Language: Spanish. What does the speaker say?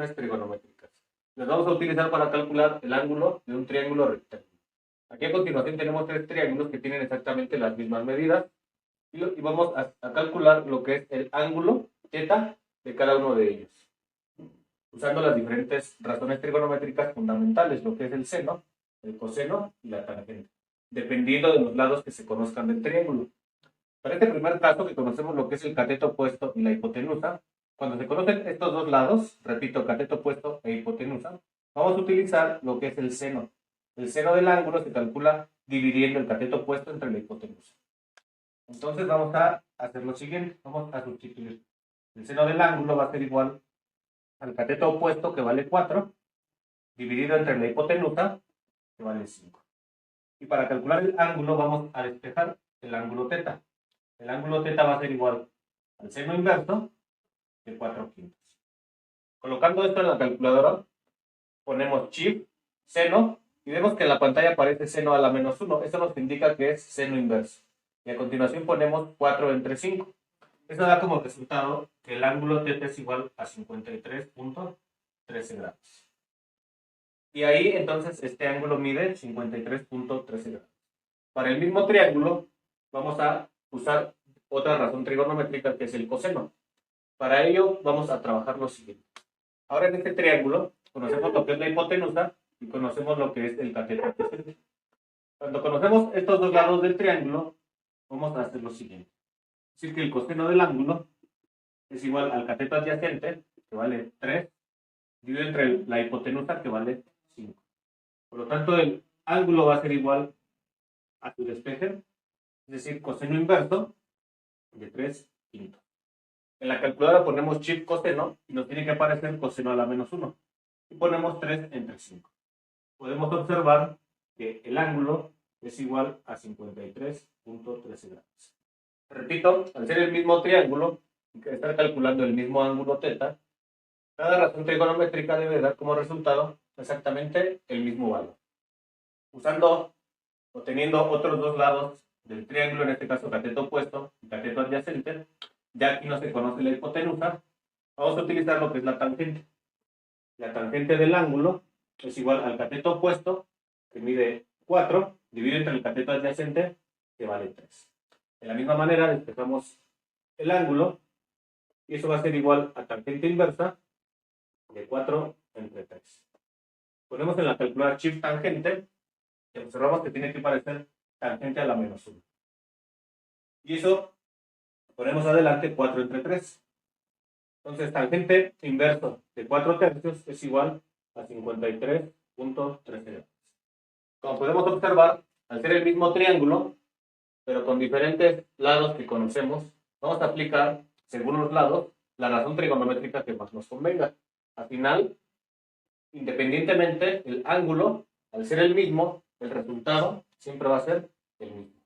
razones trigonométricas. Las vamos a utilizar para calcular el ángulo de un triángulo rectángulo. Aquí a continuación tenemos tres triángulos que tienen exactamente las mismas medidas y vamos a calcular lo que es el ángulo θ de cada uno de ellos, usando las diferentes razones trigonométricas fundamentales, lo que es el seno, el coseno y la tangente, dependiendo de los lados que se conozcan del triángulo. Para este primer caso, que conocemos lo que es el cateto opuesto y la hipotenusa, cuando se conocen estos dos lados, repito, cateto opuesto e hipotenusa, vamos a utilizar lo que es el seno. El seno del ángulo se calcula dividiendo el cateto opuesto entre la hipotenusa. Entonces vamos a hacer lo siguiente, vamos a sustituir. El seno del ángulo va a ser igual al cateto opuesto, que vale 4, dividido entre la hipotenusa, que vale 5. Y para calcular el ángulo vamos a despejar el ángulo θ. El ángulo θ va a ser igual al seno inverso de 4/5. Colocando esto en la calculadora, ponemos Shift, seno, y vemos que en la pantalla aparece seno a la menos 1. Eso nos indica que es seno inverso. Y a continuación ponemos 4 entre 5. Eso da como resultado que el ángulo θ es igual a 53.13 grados. Y ahí entonces este ángulo mide 53.13 grados. Para el mismo triángulo vamos a usar otra razón trigonométrica, que es el coseno. Para ello vamos a trabajar lo siguiente. Ahora en este triángulo conocemos lo que es la hipotenusa y conocemos lo que es el cateto adyacente. Cuando conocemos estos dos lados del triángulo, vamos a hacer lo siguiente. Es decir, que el coseno del ángulo es igual al cateto adyacente, que vale 3, dividido entre la hipotenusa, que vale 5. Por lo tanto, el ángulo va a ser igual a su despeje, es decir, coseno inverso de 3/5. En la calculadora ponemos Shift coseno y nos tiene que aparecer coseno a la menos 1. Y ponemos 3 entre 5. Podemos observar que el ángulo es igual a 53.13 grados. Repito, al ser el mismo triángulo, estar calculando el mismo ángulo θ, cada razón trigonométrica debe dar como resultado exactamente el mismo valor. Usando o teniendo otros dos lados del triángulo, en este caso cateto opuesto y cateto adyacente, ya aquí no se conoce la hipotenusa, vamos a utilizar lo que es la tangente. La tangente del ángulo es igual al cateto opuesto, que mide 4, dividido entre el cateto adyacente, que vale 3. De la misma manera despejamos el ángulo y eso va a ser igual a tangente inversa de 4 entre 3. Ponemos en la calculadora Shift tangente y observamos que tiene que parecer tangente a la menos 1. Y eso ponemos adelante 4 entre 3. Entonces tangente inverso de 4/3 es igual a 53.13 grados. Como podemos observar, al ser el mismo triángulo, pero con diferentes lados que conocemos, vamos a aplicar, según los lados, la razón trigonométrica que más nos convenga. Al final, independientemente, el ángulo, al ser el mismo, el resultado siempre va a ser el mismo.